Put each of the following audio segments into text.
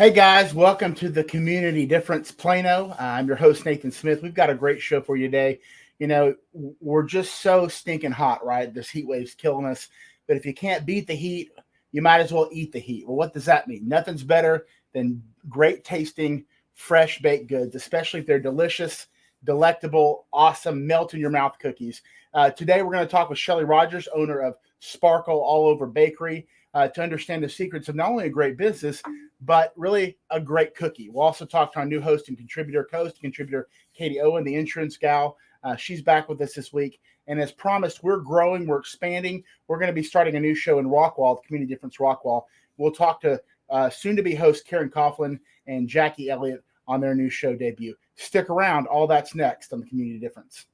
Hey guys, welcome to the Community Difference Plano. I'm your host, Nathan Smith. We've got a great show for you today. You know, we're just so stinking hot, right? This heat wave's killing us. But if you can't beat the heat, you might as well eat the heat. Well, what does that mean? Nothing's better than great tasting, fresh baked goods, especially if they're delicious, delectable, awesome, melt in your mouth cookies. Today, we're going to talk with Shelly Rodgers, owner of Sparkle All Over Bakery, to understand the secrets of not only a great business, but really a great cookie. We'll also talk to our new host and contributor, Katie Owen, the insurance gal. She's back with us this week. And as promised, we're growing, we're expanding. We're going to be starting a new show in Rockwall, the Community Difference Rockwall. We'll talk to soon-to-be host Coughlin and Jacque Elliot on their new show debut. Stick around. All that's next on the Community Difference.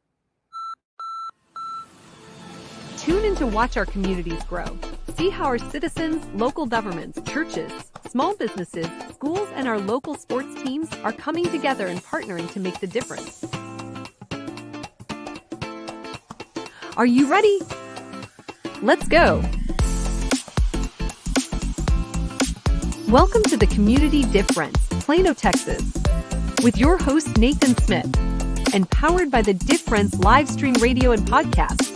Tune in to watch our communities grow. See how our citizens, local governments, churches, small businesses, schools, and our local sports teams are coming together and partnering to make the difference. Are you ready? Let's go. Welcome to the Community Difference, Plano, Texas, with your host, Nathan Smith, and powered by the Difference live stream radio and podcast.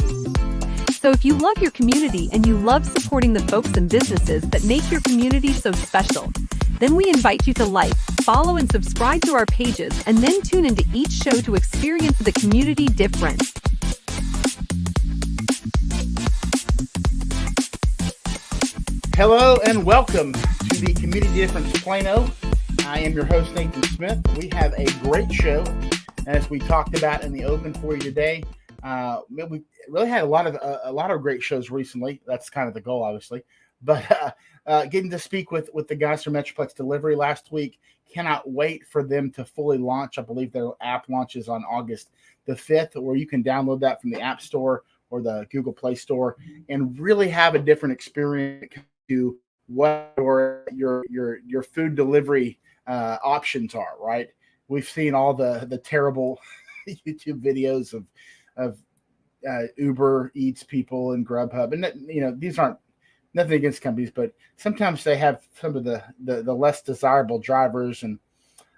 So if you love your community and you love supporting the folks and businesses that make your community so special, then we invite you to like, follow, and subscribe to our pages, and then tune into each show to experience the community difference. Hello and welcome to the Community Difference Plano. I am your host, Nathan Smith. We have a great show, as we talked about in the open for you today. We really had a lot of great shows recently. That's kind of the goal, obviously. But getting to speak with the guys from Metroplex Delivery last week. Cannot wait for them to fully launch. I believe their app launches on August the 5th, where you can download that from the App Store or the Google Play Store and really have a different experience to what your food delivery options are, right? We've seen all the terrible YouTube videos of Uber Eats people and Grubhub, and these aren't nothing against companies, but sometimes they have some of the less desirable drivers. And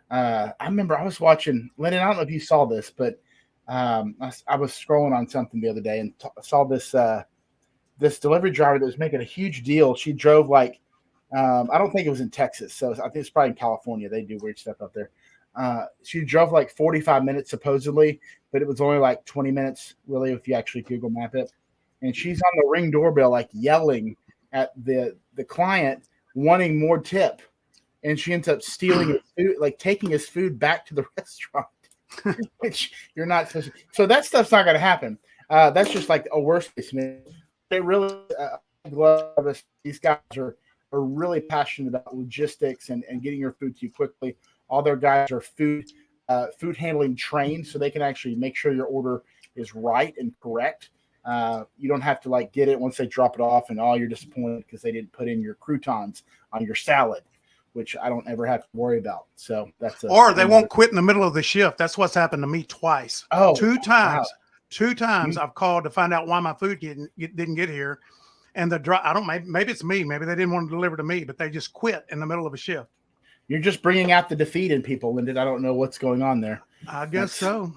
I remember I was watching Lennon. I don't know if you saw this, but I was scrolling on something the other day and saw this delivery driver that was making a huge deal. She drove I don't think it was in Texas, so I think it's probably in California. They do weird stuff up there. She drove 45 minutes supposedly, but it was only 20 minutes really if you actually Google map it. And she's on the Ring doorbell yelling at the client wanting more tip, and she ends up stealing his food, taking his food back to the restaurant, which you're not supposed to. So that stuff's not going to happen. That's just a worst case. They really love us. These guys are really passionate about logistics and getting your food to you quickly. All their guys are food handling trained, so they can actually make sure your order is right and correct. You don't have to get it once they drop it off and you're disappointed because they didn't put in your croutons on your salad, which I don't ever have to worry about. So or they won't quit in the middle of the shift. That's what's happened to me twice. Two times. Wow. Two times I've called to find out why my food didn't get here. And maybe it's me. Maybe they didn't want to deliver to me, but they just quit in the middle of a shift. You're just bringing out the defeat in people, Lyndon. I don't know what's going on there. I guess so.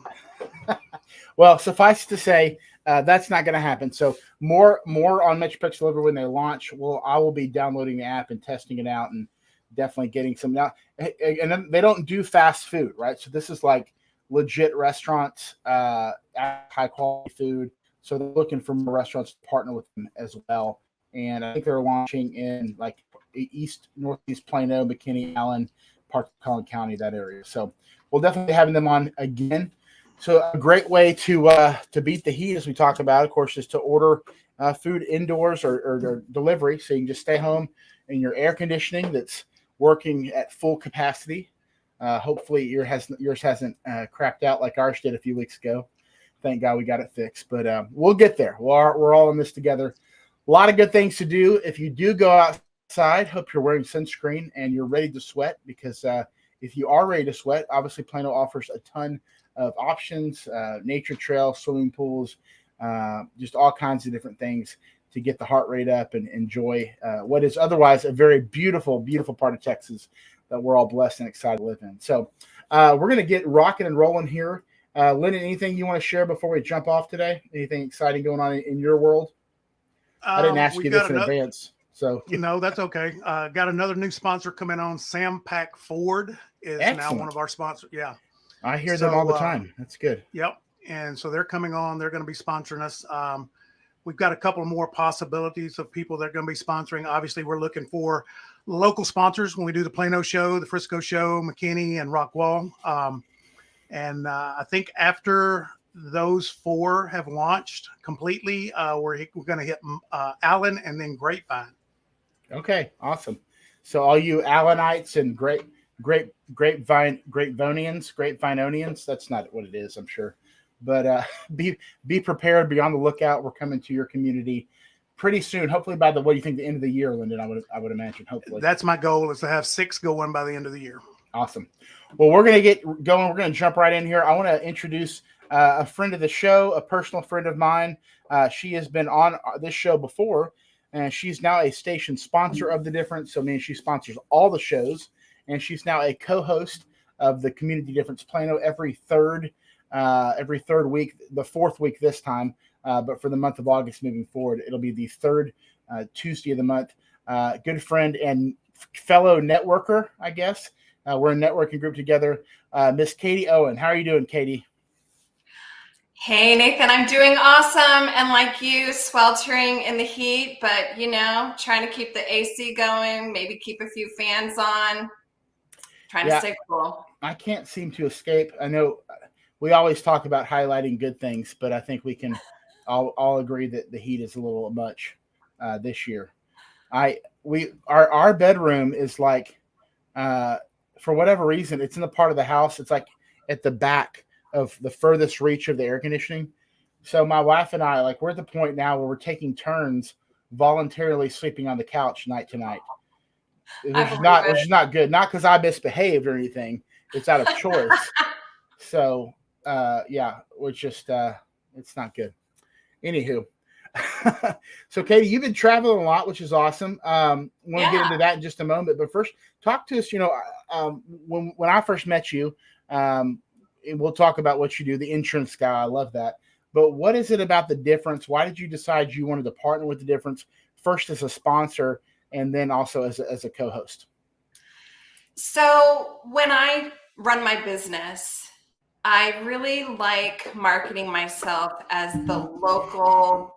Well, suffice to say, that's not going to happen. So more on Metroplex Delivery when they launch. I will be downloading the app and testing it out and definitely getting some now. And then they don't do fast food, right? So this is legit restaurants, high quality food. So they're looking for more restaurants to partner with them as well. And I think they're launching in northeast Plano, McKinney, Allen, parts of Collin County, that area. So we'll definitely be having them on again. So a great way to beat the heat, as we talked about, of course, is to order food indoors or delivery. So you can just stay home in your air conditioning that's working at full capacity. Hopefully yours hasn't crapped out like ours did a few weeks ago. Thank God we got it fixed. But we'll get there. We're all in this together. A lot of good things to do. If you do go outside, hope you're wearing sunscreen and you're ready to sweat, because if you are ready to sweat, obviously Plano offers a ton of options, nature trails, swimming pools, just all kinds of different things to get the heart rate up and enjoy what is otherwise a very beautiful, beautiful part of Texas that we're all blessed and excited to live in. So we're going to get rocking and rolling here. Lyndon, anything you want to share before we jump off today? Anything exciting going on in your world? I didn't ask you this in advance. So no, that's okay. Got another new sponsor coming on. Sam Pack Ford is now one of our sponsors. Yeah. I hear them all the time. That's good. Yep. And so they're coming on. They're going to be sponsoring us. We've got a couple more possibilities of people that are going to be sponsoring. Obviously, we're looking for local sponsors when we do the Plano show, the Frisco show, McKinney, and Rockwall. And I think after those 4 have launched completely, we're going to hit Allen and then Grapevine. Okay, awesome. So all you Allenites and Grapevineonians, that's not what it is, I'm sure. But be prepared, be on the lookout. We're coming to your community pretty soon. Hopefully by the end of the year, Lyndon, I would imagine. Hopefully. That's my goal, is to have 6 going by the end of the year. Awesome. Well, we're going to get going. We're going to jump right in here. I want to introduce a friend of the show, a personal friend of mine. She has been on this show before, and she's now a station sponsor of The Difference. So, she sponsors all the shows, and she's now a co-host of the Community Difference Plano every third week, the 4th week this time. But for the month of August moving forward, it'll be the 3rd Tuesday of the month. Good friend and fellow networker, I guess. We're a networking group together. Miss Katie Owen. How are you doing, Katie? Hey, Nathan, I'm doing awesome. And like you, sweltering in the heat, but, trying to keep the AC going, maybe keep a few fans on, trying to stay cool. I can't seem to escape. I know we always talk about highlighting good things, but I think we can all agree that the heat is a little much this year. Our bedroom is like, for whatever reason, it's in the part of the house. It's like at the back of the furthest reach of the air conditioning. So my wife and I, we're at the point now where we're taking turns voluntarily sleeping on the couch night to night, which is not good. Not because I misbehaved or anything. It's out of choice. So, we're just, it's not good. Anywho. So Katie, you've been traveling a lot, which is awesome. Want to get into that in just a moment, but first talk to us, when I first met you, and we'll talk about what you do, the insurance guy. I love that. But what is it about The Difference? Why did you decide you wanted to partner with The Difference first as a sponsor and then also as a co-host? So when I run my business, I really like marketing myself as the local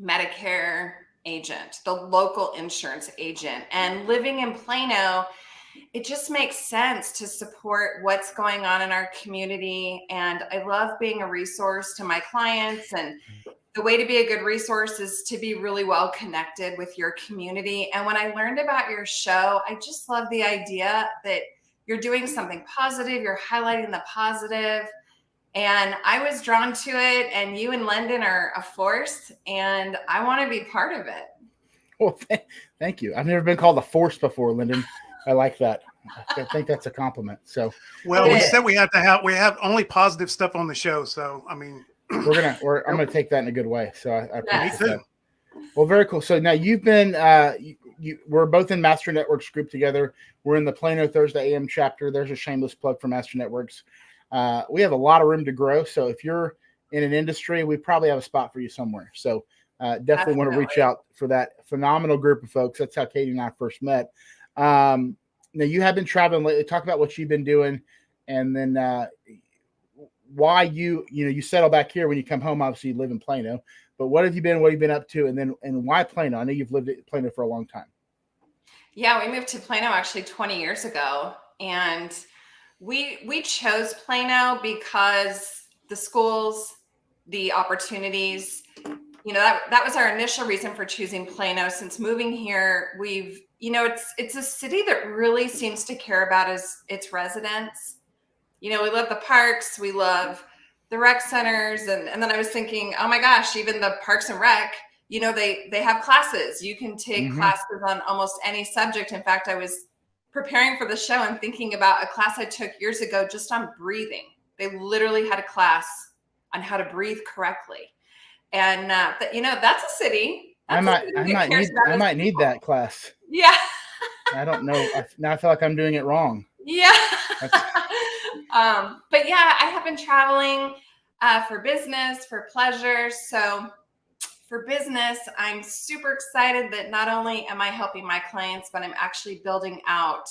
Medicare agent, the local insurance agent. And living in Plano, it just makes sense to support what's going on in our community. And I love being a resource to my clients. And the way to be a good resource is to be really well connected with your community. And when I learned about your show, I just love the idea that you're doing something positive, you're highlighting the positive. And I was drawn to it, and you and Lyndon are a force, and I want to be part of it. Well, thank you. I've never been called a force before, Lyndon. I like that. I think that's a compliment. So, well, we said we have only positive stuff on the show. So, I'm gonna take that in a good way. So I appreciate that. Me too. Well, very cool. So now you've been, we're both in Master Networks group together. We're in the Plano Thursday AM chapter. There's a shameless plug for Master Networks. We have a lot of room to grow. So if you're in an industry, we probably have a spot for you somewhere. So definitely want to reach out for that phenomenal group of folks. That's how Katie and I first met. Now you have been traveling lately. Talk about what you've been doing, and then why you settle back here when you come home. Obviously, you live in Plano, but what have you been up to, and why Plano? I know you've lived in Plano for a long time. Yeah, we moved to Plano actually 20 years ago, and we chose Plano because the schools, the opportunities, that was our initial reason for choosing Plano. Since moving here, we've, it's a city that really seems to care about its residents. We love the parks, we love the rec centers. And then I was thinking, oh my gosh, even the Parks and Rec, they have classes. You can take classes on almost any subject. In fact, I was preparing for the show and thinking about a class I took years ago just on breathing. They literally had a class on how to breathe correctly. And that's a city. I might need that class. Yeah. I don't know. Now I feel like I'm doing it wrong. Yeah. But yeah, I have been traveling for business, for pleasure. So for business, I'm super excited that not only am I helping my clients, but I'm actually building out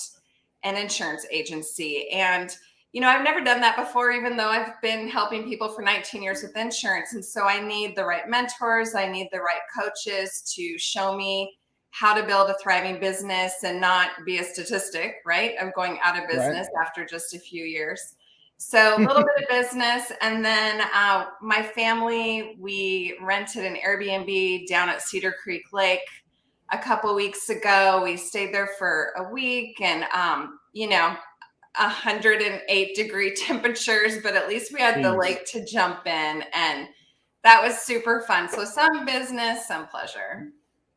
an insurance agency. And, I've never done that before, even though I've been helping people for 19 years with insurance. And so I need the right mentors. I need the right coaches to show me how to build a thriving business and not be a statistic, right? I'm going out of business after just a few years. So a little bit of business. And then my family, we rented an Airbnb down at Cedar Creek Lake a couple weeks ago. We stayed there for a week and, 108-degree temperatures, but at least we had the lake to jump in. And that was super fun. So some business, some pleasure.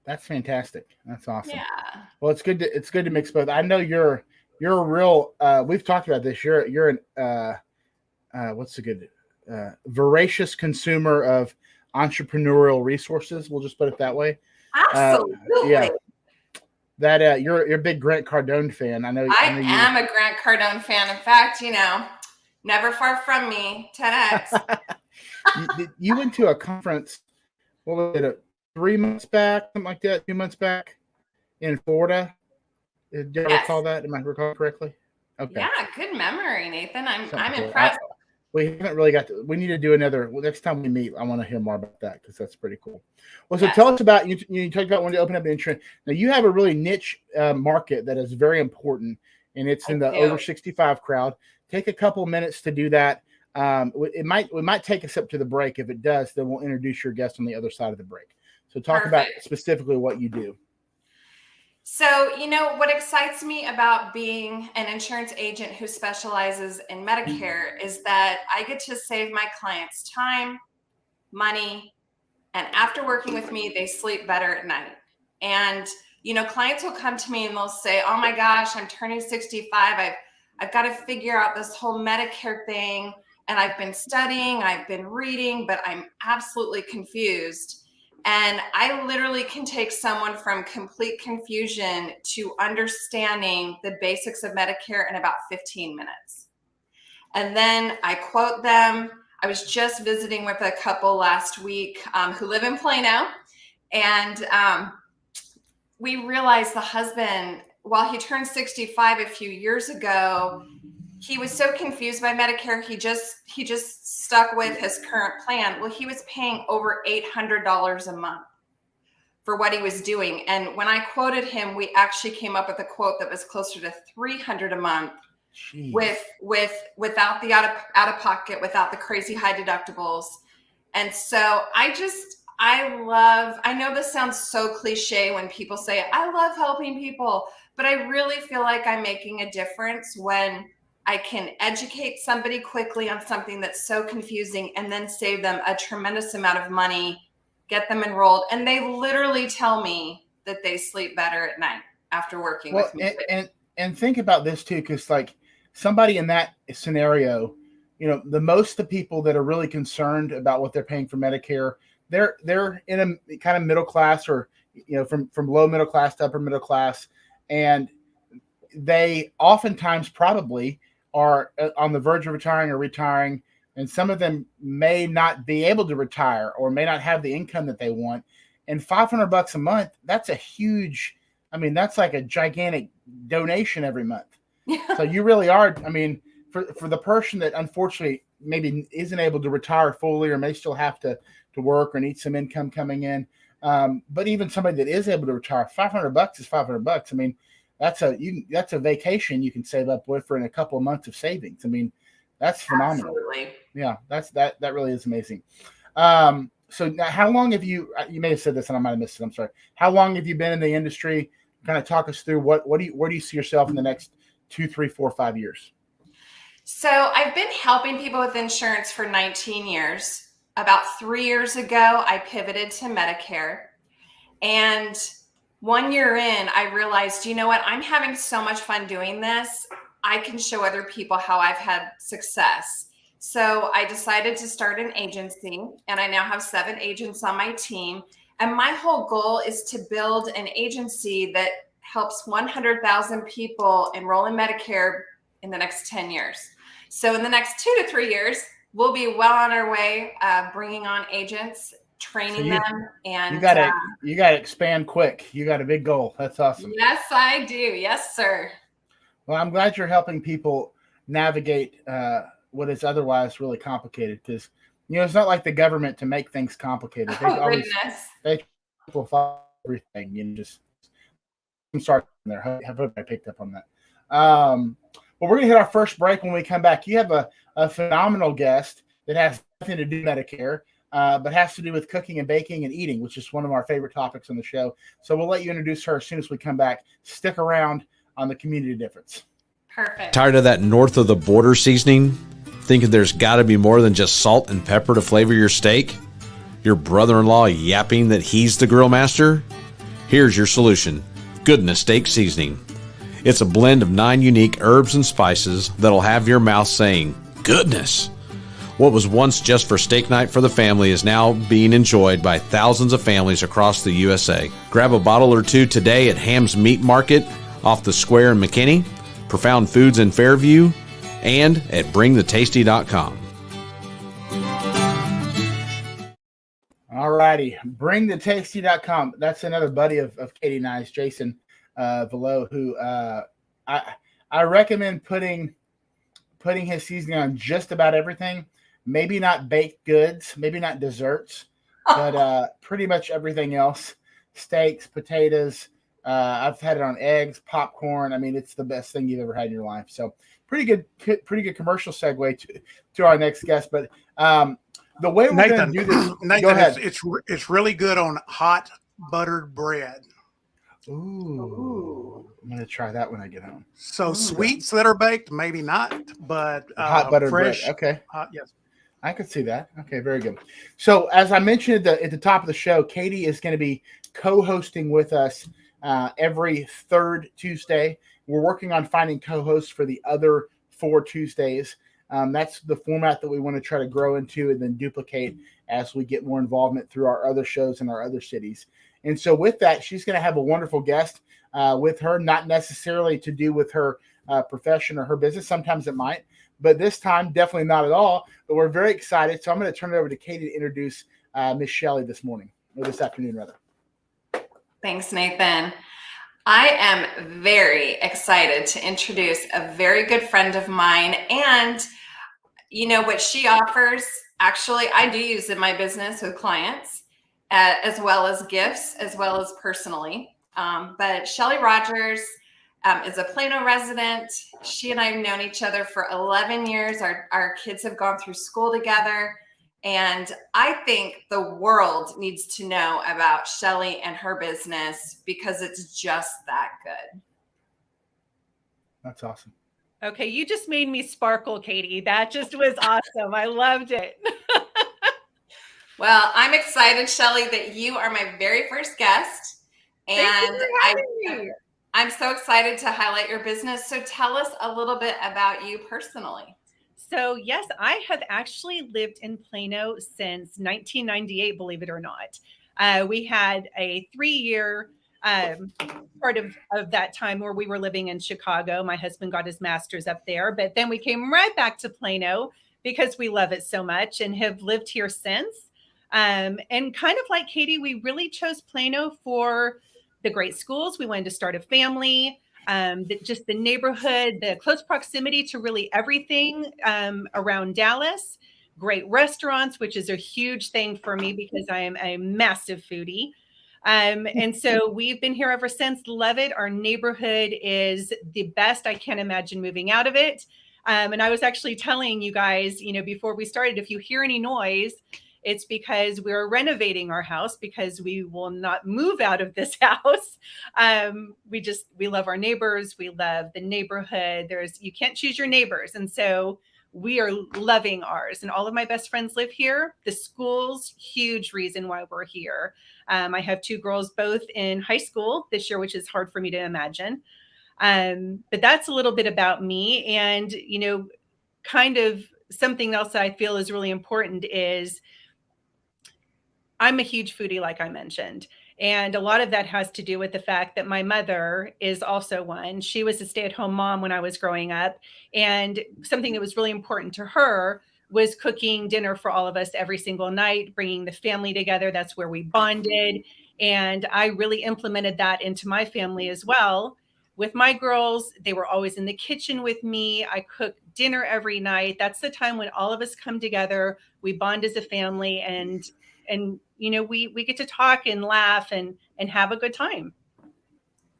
That's fantastic. That's awesome. Yeah. Well, it's good to mix both. I know you're a real, we've talked about this. You're an, what's a good, voracious consumer of entrepreneurial resources. We'll just put it that way. Absolutely. Yeah. That you're a big Grant Cardone fan. I know. I am a Grant Cardone fan. In fact, never far from me. 10x. You went to a conference. What was it? 3 months back, something like that. 2 months back in Florida. Did you recall that? Am I recalling correctly? Okay. Yeah, good memory, Nathan. I'm impressed. We haven't really we need to do another. Next time we meet, I want to hear more about that because that's pretty cool. Well, so tell us about you talked about when you open up the insurance. Now you have a really niche market that is very important, and it's in the over 65 crowd. Take a couple minutes to do that. We might take us up to the break. If it does, then we'll introduce your guest on the other side of the break. So talk about specifically what you do. So, what excites me about being an insurance agent who specializes in Medicare is that I get to save my clients time, money, and after working with me, they sleep better at night. And, clients will come to me and they'll say, oh my gosh, I'm turning 65. I've got to figure out this whole Medicare thing. And I've been studying, I've been reading, but I'm absolutely confused. And I literally can take someone from complete confusion to understanding the basics of Medicare in about 15 minutes. And then I quote them. I was just visiting with a couple last week who live in Plano. And we realized the husband, while he turned 65 a few years ago, he was so confused by Medicare, he just stuck with his current plan. Well, he was paying over $800 a month for what he was doing. And when I quoted him, we actually came up with a quote that was closer to $300 a month. Jeez. without the out of pocket, without the crazy high deductibles. And so I know this sounds so cliche when people say, I love helping people, but I really feel like I'm making a difference when I can educate somebody quickly on something that's so confusing and then save them a tremendous amount of money, get them enrolled. And they literally tell me that they sleep better at night after working with me. And think about this too, because like somebody in that scenario, the most of the people that are really concerned about what they're paying for Medicare, they're in a kind of middle class or, from low middle class to upper middle class. And they oftentimes probably are on the verge of retiring, and some of them may not be able to retire or may not have the income that they want. And $500 a month, that's a huge, that's like a gigantic donation every month. Yeah. So you really are, for the person that unfortunately maybe isn't able to retire fully or may still have to work or need some income coming in. But even somebody that is able to retire, $500 is $500. That's a vacation you can save up with for in a couple of months of savings. That's phenomenal. Absolutely. Yeah, that really is amazing. So now how long have you may have said this and I might have missed it. I'm sorry. How long have you been in the industry? Kind of talk us through where do you see yourself in the next 2, 3, 4, 5 years? So I've been helping people with insurance for 19 years. About 3 years ago, I pivoted to Medicare. And 1 year in, I realized, I'm having so much fun doing this. I can show other people how I've had success. So I decided to start an agency, and I now have 7 agents on my team. And my whole goal is to build an agency that helps 100,000 people enroll in Medicare in the next 10 years. So in the next 2 to 3 years, we'll be well on our way, bringing on agents, training them. And you gotta expand quick. You got a big goal. That's awesome. Yes, I do. Yes, sir. Well, I'm glad you're helping people navigate what is otherwise really complicated, because it's not like the government to make things complicated. They simplify everything. Just start there. I hope I picked up on that. Well, we're gonna hit our first break. When we come back, you have a phenomenal guest that has nothing to do with Medicare, but has to do with cooking and baking and eating, which is one of our favorite topics on the show. So we'll let you introduce her as soon as we come back. Stick around on the Community Difference. Perfect. Tired of that north of the border seasoning? Thinking there's got to be more than just salt and pepper to flavor your steak? Your brother-in-law yapping that he's the grill master? Here's your solution. Goodness Steak Seasoning. It's a blend of 9 unique herbs and spices that'll have your mouth saying, goodness. What was once just for steak night for the family is now being enjoyed by thousands of families across the USA. Grab a bottle or two today at Ham's Meat Market off the square in McKinney, Profound Foods in Fairview, and at bringthetasty.com. All righty, bringthetasty.com. That's another buddy of Katie and I's, Jason Velo, who I recommend putting his seasoning on just about everything. Maybe not baked goods, maybe not desserts, but pretty much everything else. Steaks, potatoes. I've had it on eggs, popcorn. I mean, it's the best thing you've ever had in your life. So pretty good commercial segue to our next guest. But the way we're going to do this, Nathan, go ahead. It's really good on hot buttered bread. Ooh. I'm going to try that when I get home. So sweets that are baked, maybe not, but hot buttered fresh bread. Okay. Yes. I could see that. Okay, very good. So as I mentioned at the top of the show, Katie is going to be co-hosting with us every third Tuesday. We're working on finding co-hosts for the other 4 Tuesdays. That's the format that we want to try to grow into and then duplicate as we get more involvement through our other shows in our other cities. And so with that, she's going to have a wonderful guest with her, not necessarily to do with her profession or her business. Sometimes it might, but this time, definitely not at all. But we're very excited. So I'm going to turn it over to Katie to introduce Miss Shelly this afternoon, rather. Thanks, Nathan. I am very excited to introduce a very good friend of mine. And what she offers, actually, I do use in my business with clients, as well as gifts, as well as personally. But Shelly Rodgers is a Plano resident. She and I have known each other for 11 years. Our kids have gone through school together. And I think the world needs to know about Shelly and her business because it's just that good. That's awesome. Okay, you just made me sparkle, Katie. That just was awesome. I loved it. Well, I'm excited, Shelly, that you are my very first guest. And I'm so excited to highlight your business. So tell us a little bit about you personally. So yes, I have actually lived in Plano since 1998, believe it or not. We had a 3-year part of that time where we were living in Chicago. My husband got his master's up there, but then we came right back to Plano because we love it so much and have lived here since. And kind of like Katie, we really chose Plano for the great schools. We wanted to start a family. Just the neighborhood, the close proximity to really everything around Dallas, great restaurants, which is a huge thing for me because I am a massive foodie. And so we've been here ever since. Love it. Our neighborhood is the best. I can't imagine moving out of it. And I was actually telling you guys, before we started, if you hear any noise, it's because we're renovating our house because we will not move out of this house. We love our neighbors. We love the neighborhood. You can't choose your neighbors. And so we are loving ours. And all of my best friends live here. The school's huge reason why we're here. I have 2 girls, both in high school this year, which is hard for me to imagine. But that's a little bit about me. And, kind of something else that I feel is really important is I'm a huge foodie, like I mentioned. And a lot of that has to do with the fact that my mother is also one. She was a stay-at-home mom when I was growing up. And something that was really important to her was cooking dinner for all of us every single night, bringing the family together. That's where we bonded. And I really implemented that into my family as well. With my girls, they were always in the kitchen with me. I cooked dinner every night. That's the time when all of us come together. We bond as a family, and we get to talk and laugh and have a good time.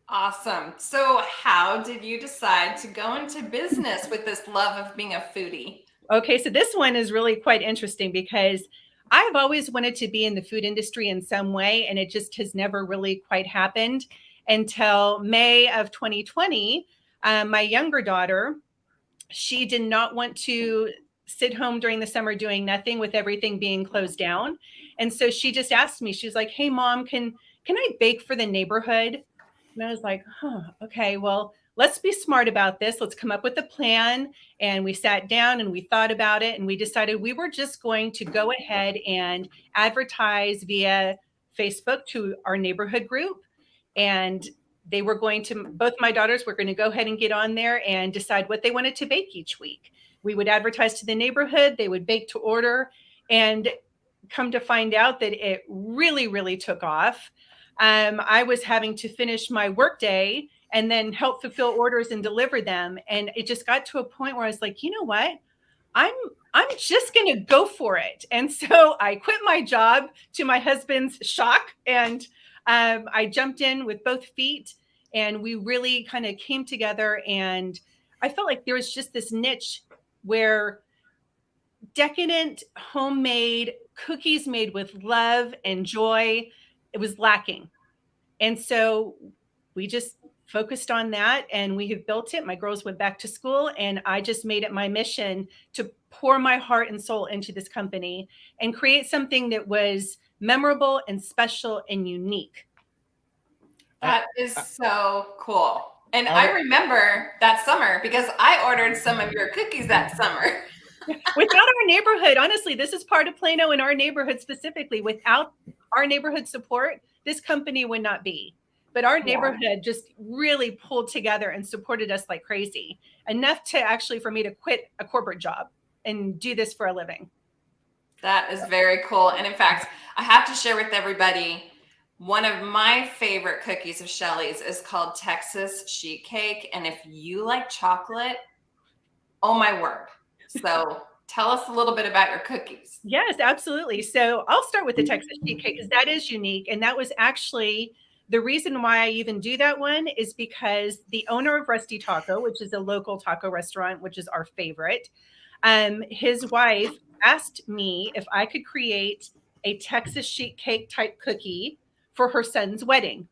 Awesome. So how did you decide to go into business with this love of being a foodie? Okay, so this one is really quite interesting because I've always wanted to be in the food industry in some way, and it just has never really quite happened until May of 2020. My younger daughter, she did not want to sit home during the summer doing nothing with everything being closed down. And so she just asked me, she's like, "Hey, Mom, can I bake for the neighborhood?" And I was like, okay, well, let's be smart about this. Let's come up with a plan. And we sat down and we thought about it. And we decided we were just going to go ahead and advertise via Facebook to our neighborhood group. And they were going to, both my daughters were going to go ahead and get on there and decide what they wanted to bake each week. We would advertise to the neighborhood. They would bake to order. And come to find out that it really, really took off. I was having to finish my workday and then help fulfill orders and deliver them. And it just got to a point where I was like, you know what? I'm just going to go for it. And so I quit my job to my husband's shock. And I jumped in with both feet, and we really kind of came together. And I felt like there was just this niche where decadent, homemade cookies made with love and joy, it was lacking. And so we just focused on that, and we have built it. My girls went back to school, and I just made it my mission to pour my heart and soul into this company and create something that was memorable and special and unique. That is so cool. And I remember that summer because I ordered some of your cookies that summer. Without our neighborhood, honestly, this is part of Plano and our neighborhood specifically. Without our neighborhood support, this company would not be. But our neighborhood just really pulled together and supported us like crazy, enough to actually for me to quit a corporate job and do this for a living. That is very cool. And in fact, I have to share with everybody, one of my favorite cookies of Shelly's is called Texas Sheet Cake. And if you like chocolate, oh my word. So tell us a little bit about your cookies. Yes, absolutely. So I'll start with the Texas Sheet Cake because that is unique. And that was actually the reason why I even do that one is because the owner of Rusty Taco, which is a local taco restaurant, which is our favorite, his wife asked me if I could create a Texas Sheet Cake type cookie for her son's wedding.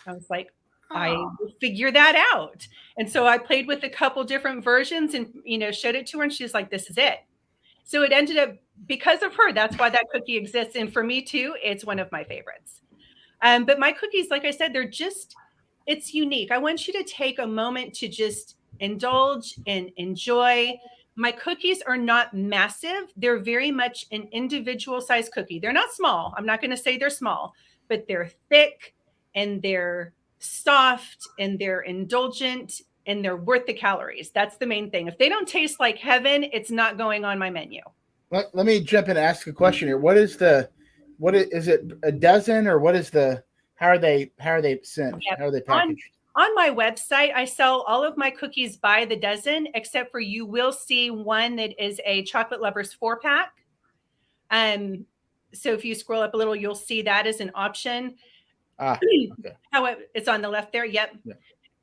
I was like, I will figure that out. And so I played with a couple different versions and, showed it to her. And she's like, this is it. So it ended up because of her. That's why that cookie exists. And for me too, it's one of my favorites. But my cookies, like I said, it's unique. I want you to take a moment to just indulge and enjoy. My cookies are not massive. They're very much an individual size cookie. They're not small. I'm not going to say they're small, but they're thick and they're soft and they're indulgent and they're worth the calories. That's the main thing. If they don't taste like heaven, it's not going on my menu. Let me jump in and ask a question here. What is it a dozen or how are they sent? Yep. How are they packaged? On my website, I sell all of my cookies by the dozen, except for you will see one that is a chocolate lovers 4-pack. So if you scroll up a little, you'll see that as an option. Okay. How it's on the left there. Yep. Yeah.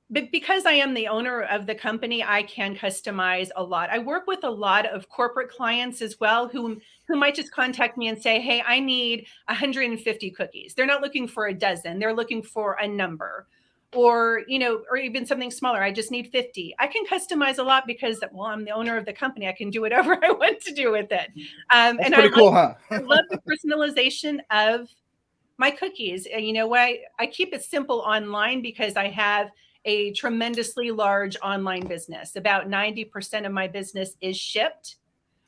But because I am the owner of the company, I can customize a lot. I work with a lot of corporate clients as well who might just contact me and say, hey, I need 150 cookies. They're not looking for a dozen. They're looking for a number or even something smaller. I just need 50. I can customize a lot because, well, I'm the owner of the company. I can do whatever I want to do with it. That's pretty cool, huh? I love the personalization of my cookies. I keep it simple online because I have a tremendously large online business. About 90% of my business is shipped.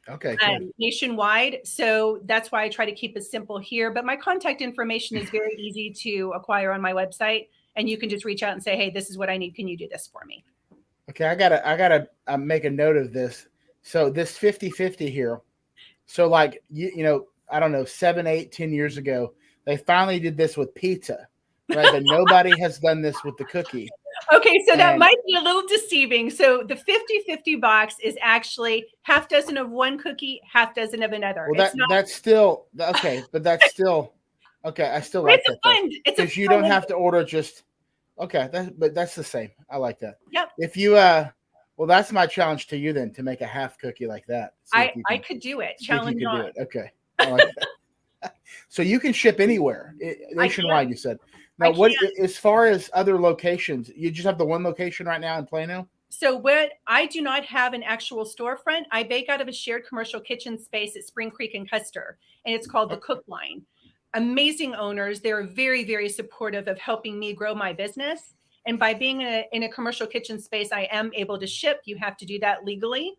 Okay, good. Nationwide. So that's why I try to keep it simple here. But my contact information is very easy to acquire on my website. And you can just reach out and say, hey, this is what I need. Can you do this for me? Okay, I gotta make a note of this. So this 50-50 here. So like you know, I don't know, 7, 8, 10 years ago, they finally did this with pizza, right? But nobody has done this with the cookie. Okay, so that might be a little deceiving. So the 50-50 box is actually half dozen of one cookie, half dozen of another. Well, that's still okay, but that's still okay. I still like that because you don't have to order just okay. But that's the same. I like that. Yep. If you well, that's my challenge to you then, to make a half cookie like that. I could do it. Challenge on. Do it. Okay. I like that. So you can ship anywhere nationwide. You said. Now, as far as other locations, you just have the one location right now in Plano? So I do not have an actual storefront. I bake out of a shared commercial kitchen space at Spring Creek and Custer, and it's called the Coughlin. Amazing owners. They're very, very supportive of helping me grow my business. And by being in a commercial kitchen space, I am able to ship. You have to do that legally.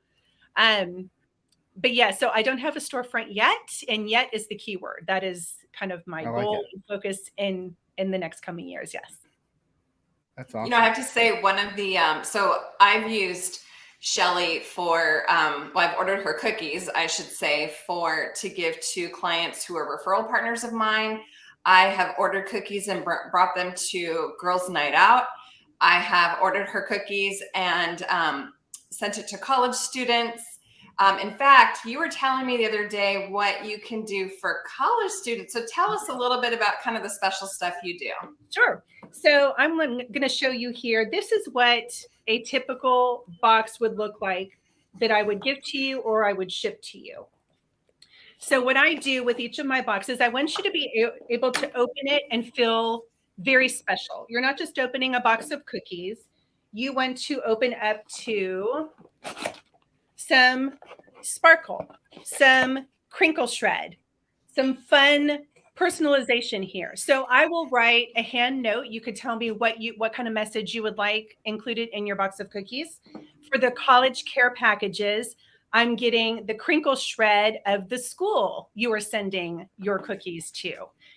But yeah, so I don't have a storefront yet, and yet is the key word. That is kind of my goal and focus in the next coming years. Yes. That's awesome. You know, I have to say one of the, so I've used Shelly for, well, I've ordered her cookies, I should say, to give to clients who are referral partners of mine. I have ordered cookies and brought them to Girls Night Out. I have ordered her cookies and sent it to college students. In fact, you were telling me the other day what you can do for college students. So tell us a little bit about kind of the special stuff you do. Sure. So I'm going to show you here. This is what a typical box would look like that I would give to you or I would ship to you. So what I do with each of my boxes, I want you to be able to open it and feel very special. You're not just opening a box of cookies. You want to open up to some sparkle, some crinkle shred, some fun personalization here. So I will write a hand note. You could tell me what kind of message you would like included in your box of cookies. For the college care packages, I'm getting the crinkle shred of the school you are sending your cookies to.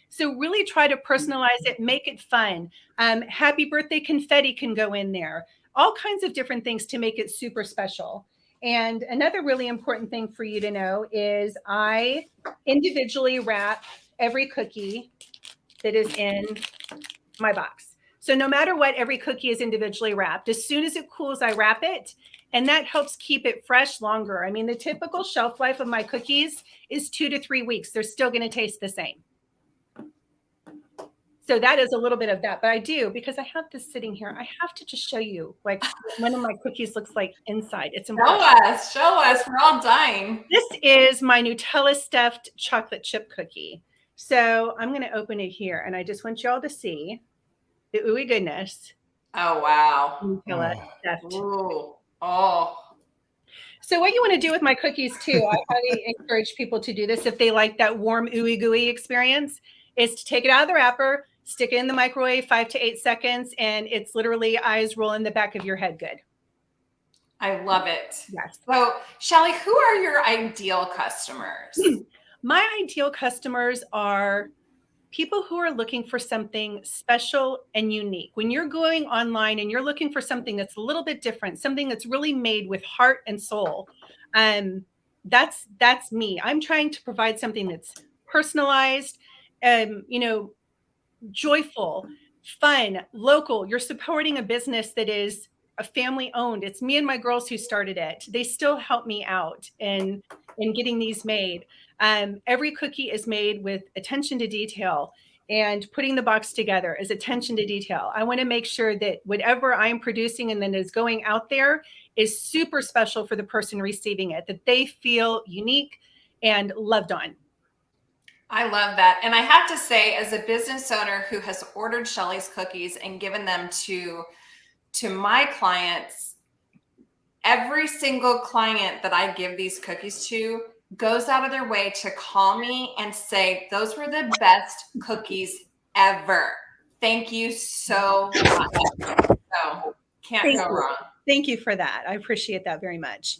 So really try to personalize it, make it fun. Happy birthday confetti can go in there. All kinds of different things to make it super special. And another really important thing for you to know is I individually wrap every cookie that is in my box. So no matter what, every cookie is individually wrapped. As soon as it cools, I wrap it. And that helps keep it fresh longer. I mean, the typical shelf life of my cookies is 2 to 3 weeks. They're still going to taste the same. So that is a little bit of that, but I do, because I have this sitting here, I have to just show you like one of my cookies looks like inside. It's important. Show us, we're all dying. This is my Nutella stuffed chocolate chip cookie. So I'm going to open it here, and I just want y'all to see the ooey goodness. Oh, wow. Nutella stuffed. Ooh. Oh. So what you want to do with my cookies too, I highly encourage people to do this if they like that warm ooey gooey experience, is to take it out of the wrapper, stick it in the microwave 5 to 8 seconds, and it's literally eyes roll in the back of your head good. I love it. Yes. So, Shelly, who are your ideal customers? My ideal customers are people who are looking for something special and unique. When you're going online and you're looking for something that's a little bit different, something that's really made with heart and soul, that's me. I'm trying to provide something that's personalized, joyful, fun, local. You're supporting a business that is a family owned. It's me and my girls who started it. They still help me out in getting these made. Every cookie is made with attention to detail, and putting the box together is attention to detail. I want to make sure that whatever I'm producing and then is going out there is super special for the person receiving it, that they feel unique and loved on. I love that. And I have to say, as a business owner who has ordered Shelly's cookies and given them to my clients, every single client that I give these cookies to goes out of their way to call me and say, those were the best cookies ever. Thank you so much. So can't go wrong. Thank you for that. I appreciate that very much.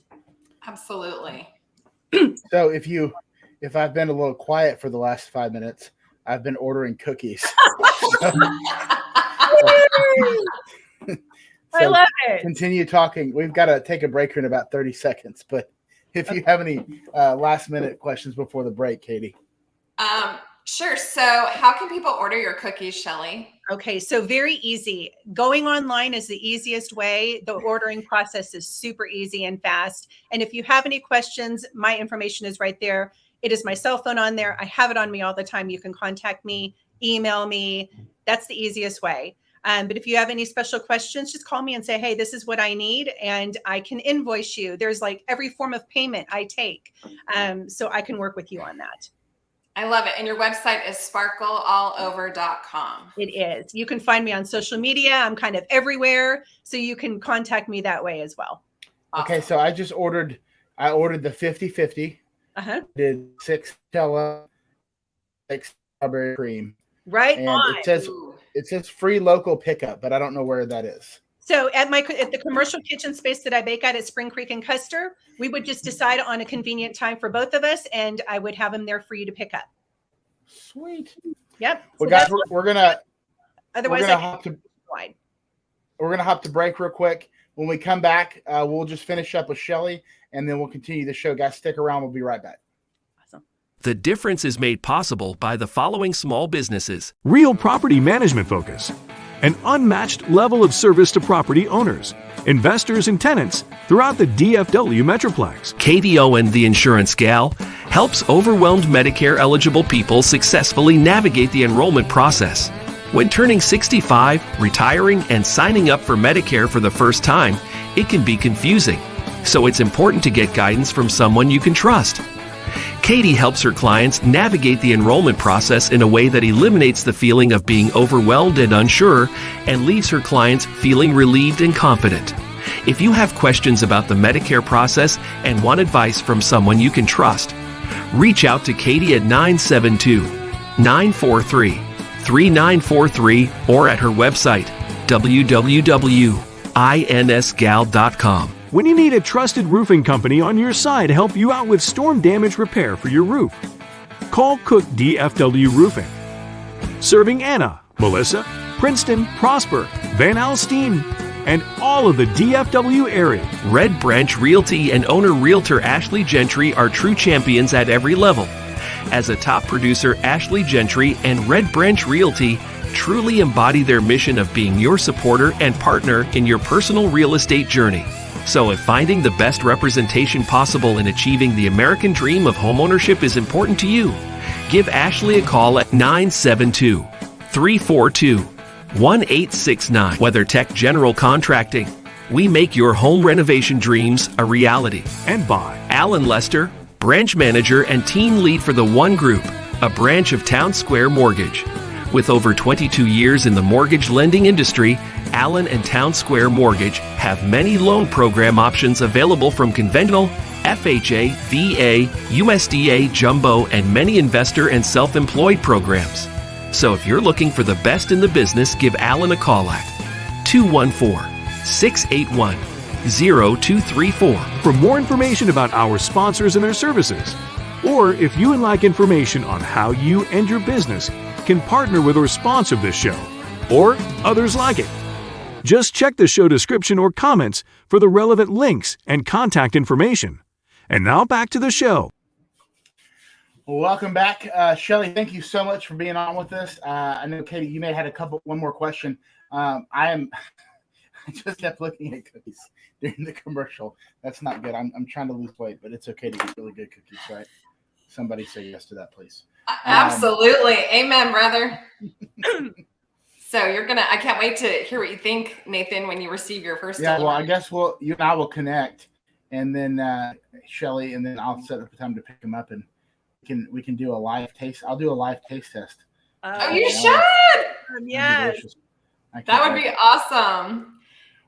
Absolutely. So if I've been a little quiet for the last 5 minutes, I've been ordering cookies. I love it. Continue talking. We've got to take a break here in about 30 seconds. But if you have any last minute questions before the break, Katie. Sure. So how can people order your cookies, Shelly? Okay, so very easy. Going online is the easiest way. The ordering process is super easy and fast. And if you have any questions, my information is right there. It is my cell phone on there. I have it on me all the time. You can contact me, email me. That's the easiest way. But if you have any special questions, just call me and say, hey, this is what I need, and I can invoice you. There's like every form of payment I take. So I can work with you on that. I love it. And your website is sparkleallover.com. It is. You can find me on social media. I'm kind of everywhere. So you can contact me that way as well. Awesome. Okay. So I ordered the 50/50. Did 6 Nutella, 6 strawberry cream. Right. And it says free local pickup, but I don't know where that is. So at the commercial kitchen space that I bake at Spring Creek and Custer, we would just decide on a convenient time for both of us, and I would have them there for you to pick up. Sweet. Yep. Well, guys, we're gonna hop to break real quick. When we come back, we'll just finish up with Shelly, and then we'll continue the show. Guys, stick around. We'll be right back. Awesome. The difference is made possible by the following small businesses. Real property management focus. An unmatched level of service to property owners, investors, and tenants throughout the DFW Metroplex. Katie Owen, the insurance gal, helps overwhelmed Medicare-eligible people successfully navigate the enrollment process. When turning 65, retiring, and signing up for Medicare for the first time, it can be confusing. So it's important to get guidance from someone you can trust. Katie helps her clients navigate the enrollment process in a way that eliminates the feeling of being overwhelmed and unsure and leaves her clients feeling relieved and confident. If you have questions about the Medicare process and want advice from someone you can trust, reach out to Katie at 972-943-3943 or at her website, www.insgal.com. When you need a trusted roofing company on your side to help you out with storm damage repair for your roof, call Cook DFW Roofing. Serving Anna, Melissa, Princeton, Prosper, Van Alstyne, and all of the DFW area. Red Branch Realty and owner realtor Ashley Gentry are true champions at every level. As a top producer, Ashley Gentry and Red Branch Realty truly embody their mission of being your supporter and partner in your personal real estate journey. So if finding the best representation possible in achieving the American dream of homeownership is important to you, give Ashley a call at 972-342-1869. WeatherTech General Contracting. We make your home renovation dreams a reality. And by Alan Lester, branch manager and team lead for the One Group, a branch of Town Square Mortgage. With over 22 years in the mortgage lending industry, Allen and Town Square Mortgage have many loan program options available from conventional, FHA, VA, USDA, jumbo, and many investor and self-employed programs. So if you're looking for the best in the business, give Allen a call at 214-681-0234. For more information about our sponsors and their services, or if you would like information on how you and your business can partner with or sponsor this show, or others like it, just check the show description or comments for the relevant links and contact information. And now back to the show. Well, welcome back. Shelly, thank you so much for being on with us. I know, Katie, you may have had one more question. I just kept looking at cookies during the commercial. That's not good. I'm trying to lose weight, but it's okay to get really good cookies, right? Somebody say yes to that, please. Absolutely. Amen, brother. So I can't wait to hear what you think, Nathan, when you receive your first delivery. Well, I guess you and I will connect, and then Shelly, and then I'll set up a time to pick them up, and we can do a live taste. I'll do a live taste test. Oh, you should. Yes. That would be awesome.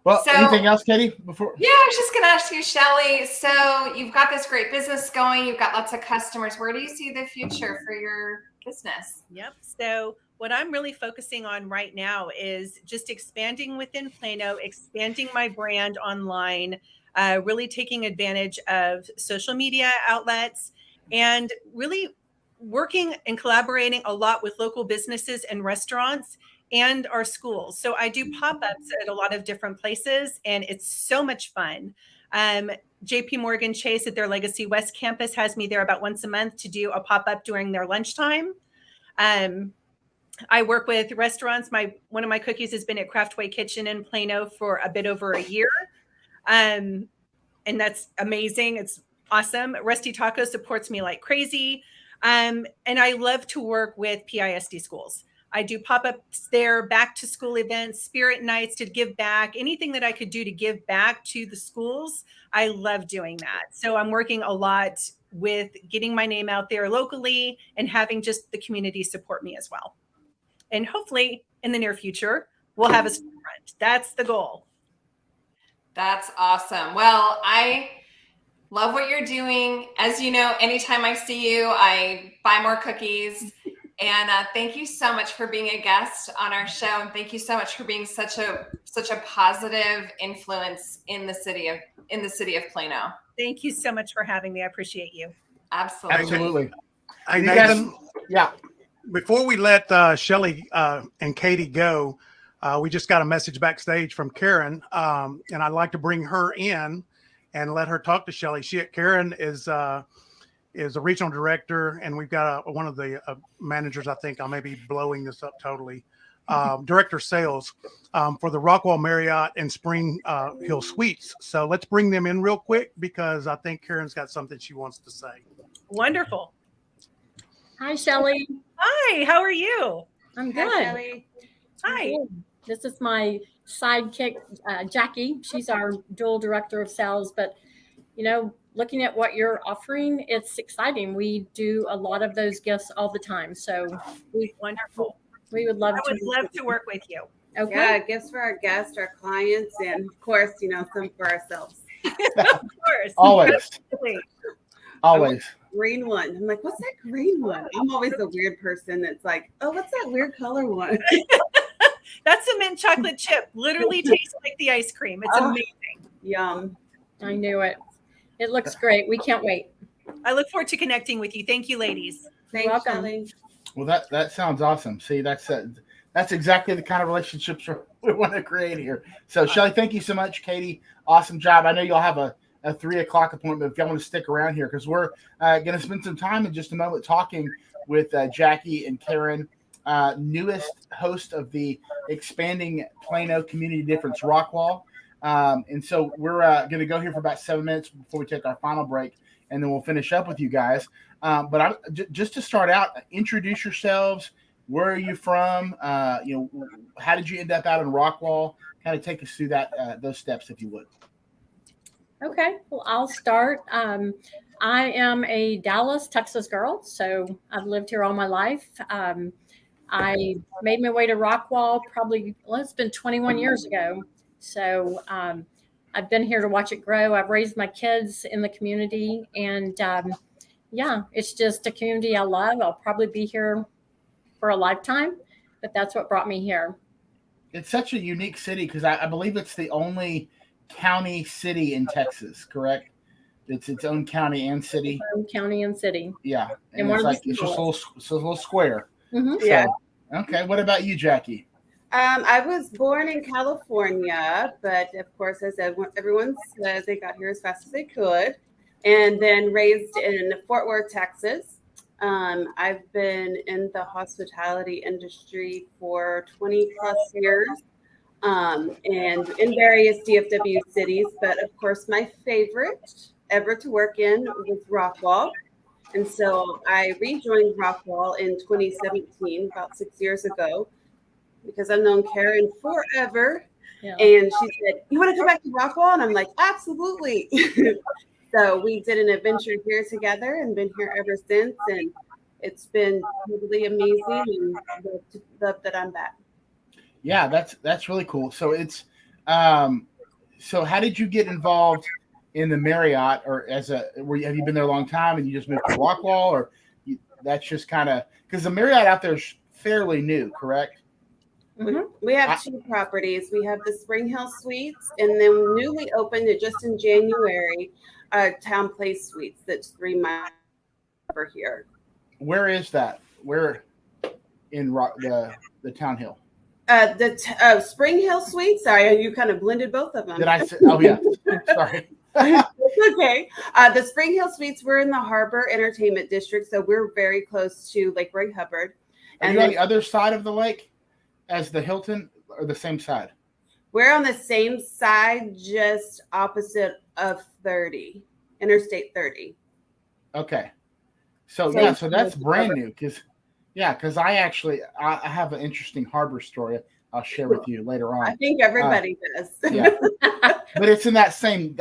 Well, anything else, Katie? Before? Yeah, I was just going to ask you, Shelly. So you've got this great business going. You've got lots of customers. Where do you see the future for your business? Yep. So what I'm really focusing on right now is just expanding within Plano, expanding my brand online, really taking advantage of social media outlets, and really working and collaborating a lot with local businesses and restaurants and our schools. So I do pop-ups at a lot of different places, and it's so much fun. JP Morgan Chase at their Legacy West campus has me there about once a month to do a pop-up during their lunchtime. I work with restaurants. One of my cookies has been at Craftway Kitchen in Plano for a bit over a year. And that's amazing. It's awesome. Rusty Taco supports me like crazy. And I love to work with PISD schools. I do pop-ups there, back to school events, spirit nights to give back, anything that I could do to give back to the schools. I love doing that. So I'm working a lot with getting my name out there locally and having just the community support me as well. And hopefully in the near future, we'll have a storefront. That's the goal. That's awesome. Well, I love what you're doing. As you know, anytime I see you, I buy more cookies. And thank you so much for being a guest on our show. And thank you so much for being such a positive influence in the city of Plano. Thank you so much for having me. I appreciate you. Absolutely. Hey, Nathan, yeah. before we let Shelly and Katie go, we just got a message backstage from Karen, and I'd like to bring her in and let her talk to Shelly. Karen is a regional director, and we've got one of the managers. I think I may be blowing this up totally. Director of sales for the Rockwall Marriott and Spring Hill Suites. So let's bring them in real quick because I think Karen's got something she wants to say. Wonderful. Hi, Shelly. Hi, how are you? I'm good. Hi, Shelly. Hi. This is my sidekick, Jacque. She's our dual director of sales. But, looking at what you're offering, it's exciting. We do a lot of those gifts all the time. So Wonderful. We would love to work with you. Okay. Yeah, gifts for our guests, our clients, and of course, some for ourselves. Of course. Always. Absolutely. Always. Green one. I'm like, what's that green one? I'm always the weird person that's like, oh, what's that weird color one? That's a mint chocolate chip. Literally tastes like the ice cream. It's amazing. Yum. I knew it. It looks great. We can't wait. I look forward to connecting with you. Thank you, ladies. Thanks, welcome. Shelly. Well, that sounds awesome. See, that's exactly the kind of relationships we want to create here. So, Shelly, thank you so much. Katie, awesome job. I know you'll have a 3:00 appointment if y'all want to stick around here because we're going to spend some time in just a moment talking with Jacque and Karen, newest host of the expanding Plano Community Difference Rockwall. And so we're going to go here for about 7 minutes before we take our final break, and then we'll finish up with you guys. But just to start out, introduce yourselves. Where are you from? How did you end up out in Rockwall? Kind of take us through those steps, if you would. Okay. Well, I'll start. I am a Dallas, Texas girl, so I've lived here all my life. I made my way to Rockwall it's been 21 years ago. So I've been here to watch it grow. I've raised my kids in the community, and it's just a community I love. I'll probably be here for a lifetime, but that's what brought me here. It's such a unique city because I believe it's the only county city in Texas, correct? It's its own county and city. County and city. Yeah. And it's just a little square. Mm-hmm. So, Yeah. Okay. What about you, Jacque? I was born in California, but of course, as everyone says, they got here as fast as they could, and then raised in Fort Worth, Texas. I've been in the hospitality industry for 20 plus years, and in various DFW cities. But of course, my favorite ever to work in was Rockwall. And so I rejoined Rockwall in 2017, about 6 years ago, because I've known Karen forever. Yeah. And she said, you want to come back to Rockwall? And I'm like, absolutely. So we did an adventure here together and been here ever since. And it's been totally amazing, and love that I'm back. Yeah, that's really cool. So it's so how did you get involved in the Marriott, or have you been there a long time and you just moved to Rockwall, or that's just kind of because the Marriott out there is fairly new, correct? We have two properties. We have the Spring Hill Suites, and then newly opened just in January, Town Place Suites. That's 3 miles over here. Where is that? Where in the Town Hill? The Spring Hill Suites. Sorry, you kind of blended both of them. Did I say? Oh yeah, sorry. It's okay. The Spring Hill Suites, we're in the Harbor Entertainment District, so we're very close to Lake Roy Hubbard. Are you on the other side of the lake as the Hilton, or the same side? We're on the same side, just opposite of Interstate 30. Okay. So that's brand new because I have an interesting harbor story I'll share with you later on. I think everybody does. Yeah. But it's in that same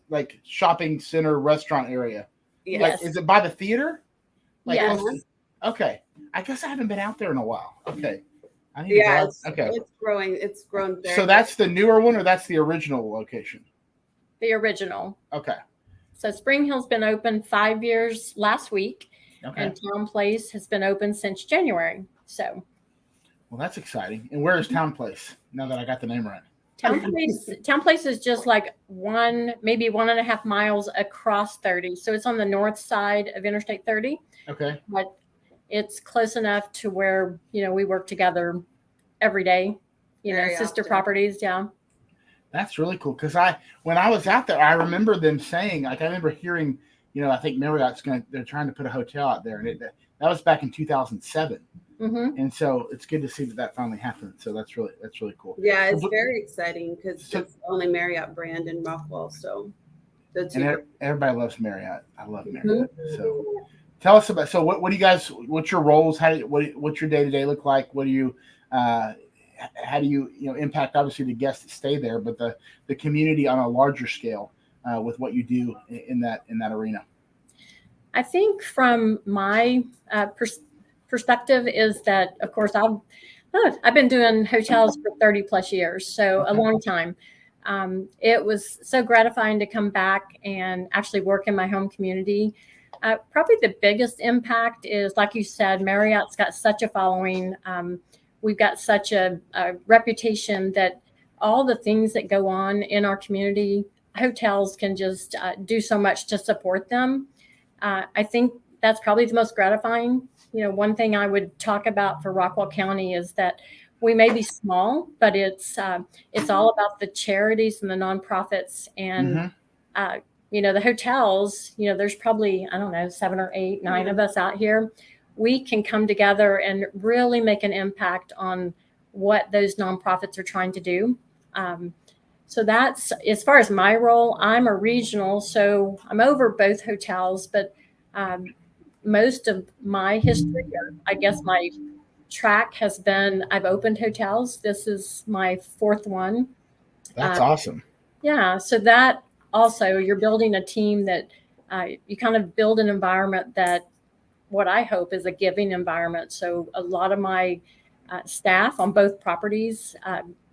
like shopping center restaurant area. Yes. Like, is it by the theater? Like, yes. Okay. I guess I haven't been out there in a while. Okay. It's growing. It's grown very. So that's the newer one, or that's the original location? The original. Okay. So Spring Hill's been open 5 years last week, okay. And Town Place has been open since January. So. Well, that's exciting. And where is Town Place? Now that I got the name right. Town Place is just like maybe 1.5 miles across 30. So it's on the north side of Interstate 30. Okay. But it's close enough to where, we work together every day, Very sister often. properties. Yeah. That's really cool. Because when I was out there, I remember them saying, I remember hearing, I think Marriott's they're trying to put a hotel out there. And that was back in 2007. Mm-hmm. And so it's good to see that finally happened. So that's really cool. Yeah, it's very exciting because it's the only Marriott brand in Rockwall. So everybody loves Marriott. I love Marriott. Mm-hmm. So tell us about. So what do you guys? What's your roles? What's your day-to-day look like? What do you? How do you impact obviously the guests that stay there, but the community on a larger scale with what you do in that arena? I think from my perspective is that, of course, I've been doing hotels for 30 plus years, so a long time. It was so gratifying to come back and actually work in my home community. Probably the biggest impact is, like you said, Marriott's got such a following. We've got such a reputation that all the things that go on in our community, hotels can just do so much to support them. I think that's probably the most gratifying. One thing I would talk about for Rockwall County is that we may be small, but it's all about the charities and the nonprofits and, the hotels. There's probably, 7 or 8, 9 of us out here. We can come together and really make an impact on what those nonprofits are trying to do. So that's, as far as my role, I'm a regional, so I'm over both hotels, but most of my history, or I guess my track has been, I've opened hotels. This is my 4th one. That's awesome. Yeah. So that also, you're building a team that you kind of build an environment that what I hope is a giving environment. So a lot of my staff on both properties,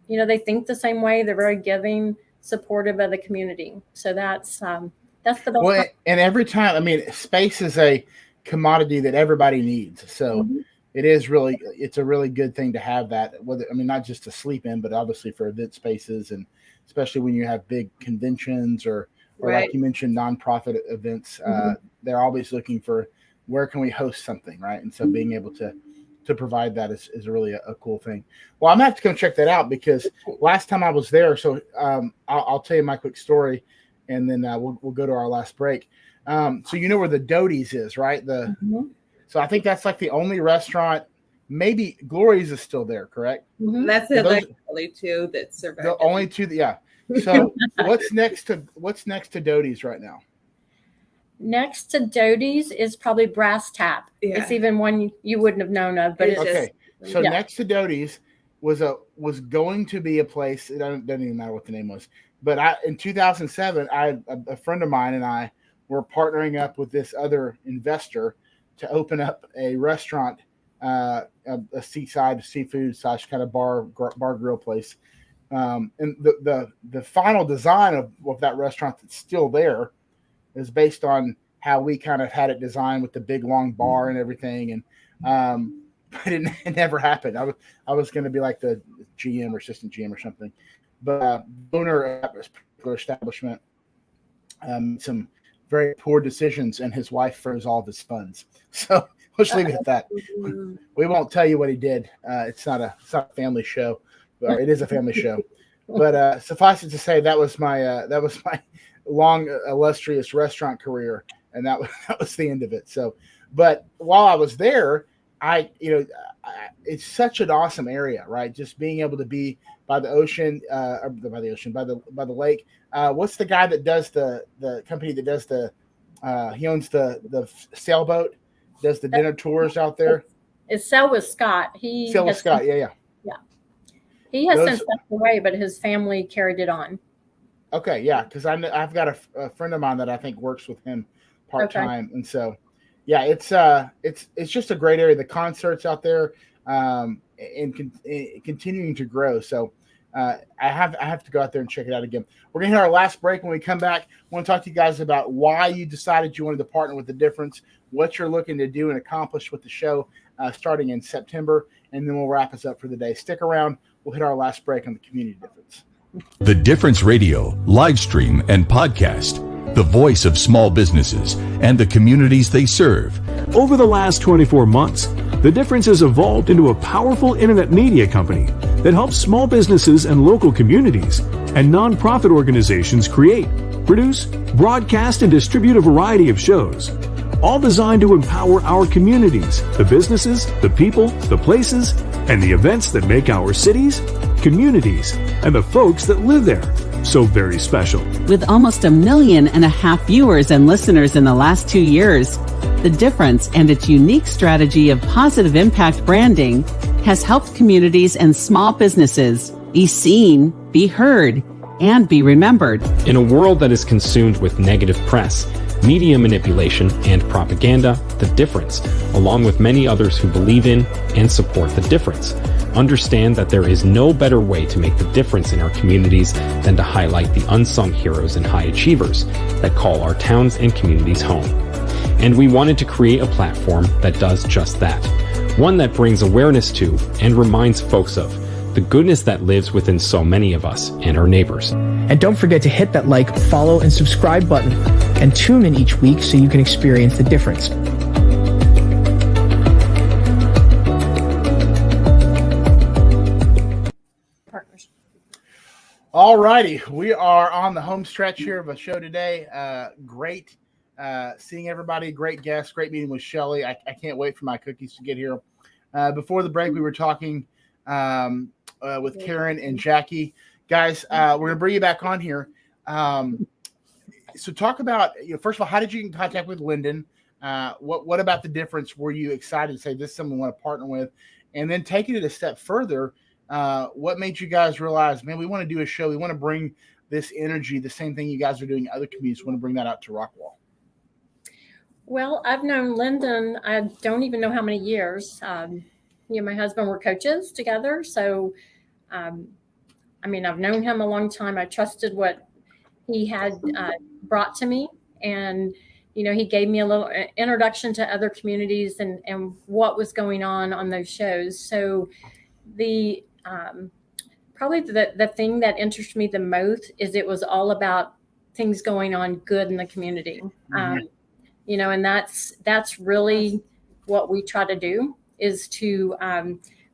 they think the same way. They're very giving, supportive of the community. So that's the best. Well, and every time, space is a commodity that everybody needs. So it's a really good thing to have that, not just to sleep in, but obviously for event spaces, and especially when you have big conventions or like you mentioned, nonprofit events, they're always looking for where can we host something, right? And so being able to provide that is really a cool thing. Well, I'm going to check that out because last time I was there, so I'll tell you my quick story, and then we'll go to our last break. So where the Doty's is, right? So I think that's like the only restaurant. Maybe Glory's is still there, correct? Mm-hmm. That's it. Like only 2 that survived. The only 2, yeah. So what's next to Doty's right now? Next to Doty's is probably Brass Tap. Yeah. It's even one you wouldn't have known of, but it's okay. So next to Doty's was going to be a place. It doesn't even matter what the name was. But in 2007, a friend of mine and I were partnering up with this other investor to open up a restaurant, a seaside seafood / kind of bar grill place. And the final design of that restaurant that's still there is based on how we kind of had it designed with the big long bar and everything. And but it never happened. I was going to be like the GM or assistant GM or something, but owner of this particular establishment some very poor decisions, and his wife froze all of his funds. So let's leave it at that. We won't tell you what he did. It's not a family show, or it is a family show. But suffice it to say, that was my long illustrious restaurant career, and that was the end of it. So, but while I was there, it's such an awesome area, right? Just being able to be by the ocean, by the lake. What's the guy that does the company that does he owns the sailboat, does the dinner tours out there? It's Sail with Scott. Sail with Scott, yeah. He has since passed away, but his family carried it on. Okay, yeah, because I've got a friend of mine that I think works with him part time, and so yeah, it's just a great area. The concerts out there, and continuing to grow. So I have to go out there and check it out again. We're gonna hit our last break. When we come back, I want to talk to you guys about why you decided you wanted to partner with The Difference, what you're looking to do and accomplish with the show starting in September, and then we'll wrap us up for the day. Stick around. We'll hit our last break on the Community Difference. The Difference Radio, live stream, and podcast. The voice of small businesses and the communities they serve. Over the last 24 months, The Difference has evolved into a powerful internet media company that helps small businesses and local communities and nonprofit organizations create, produce, broadcast, and distribute a variety of shows, all designed to empower our communities, the businesses, the people, the places, and the events that make our cities, communities, and the folks that live there so very special. With almost 1.5 million viewers and listeners in the last 2 years, The Difference and its unique strategy of positive impact branding has helped communities and small businesses be seen, be heard, and be remembered. In a world that is consumed with negative press, media manipulation, and propaganda, The Difference, along with many others who believe in and support The Difference, understand that there is no better way to make the difference in our communities than to highlight the unsung heroes and high achievers that call our towns and communities home. And we wanted to create a platform that does just that. One that brings awareness to and reminds folks of the goodness that lives within so many of us and our neighbors. And don't forget to hit that like, follow, and subscribe button, and tune in each week so you can experience the difference. All righty, we are on the home stretch here of a show today. Great seeing everybody, great guests, great meeting with Shelly. I can't wait for my cookies to get here. Before the break, we were talking with Karen and Jacque. Guys, we're going to bring you back on here. So talk about, first of all, how did you get in contact with Lyndon? What about The Difference? Were you excited to say this is someone we want to partner with? And then taking it a step further, what made you guys realize, man, we want to do a show. We want to bring this energy, the same thing you guys are doing in other communities. We want to bring that out to Rockwall. Well, I've known Lyndon, I don't even know how many years. Me and my husband were coaches together. So, I've known him a long time. I trusted what he had brought to me. And, he gave me a little introduction to other communities and what was going on those shows. So the probably the thing that interested me the most is it was all about things going on good in the community. Mm-hmm. And that's really what we try to do is to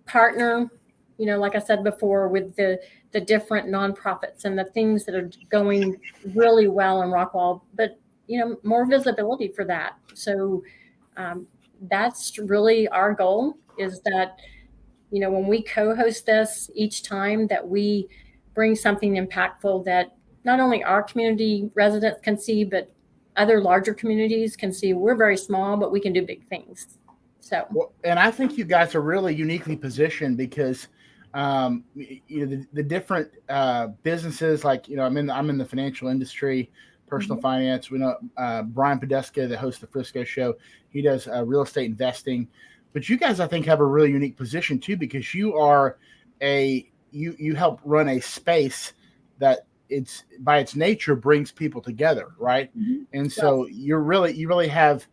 partner, like I said before, with the different nonprofits and the things that are going really well in Rockwall, but, more visibility for that. So that's really our goal is that, when we co-host this each time that we bring something impactful that not only our community residents can see, but other larger communities can see. We're very small, but we can do big things. So, well, and I think you guys are really uniquely positioned because, the different businesses, like, I'm in the financial industry, personal finance. We know Brian Podeska, that hosts the Frisco Show. He does real estate investing. But you guys, I think, have a really unique position too, because you are you help run a space that it's by its nature brings people together, right? Mm-hmm. And so you really have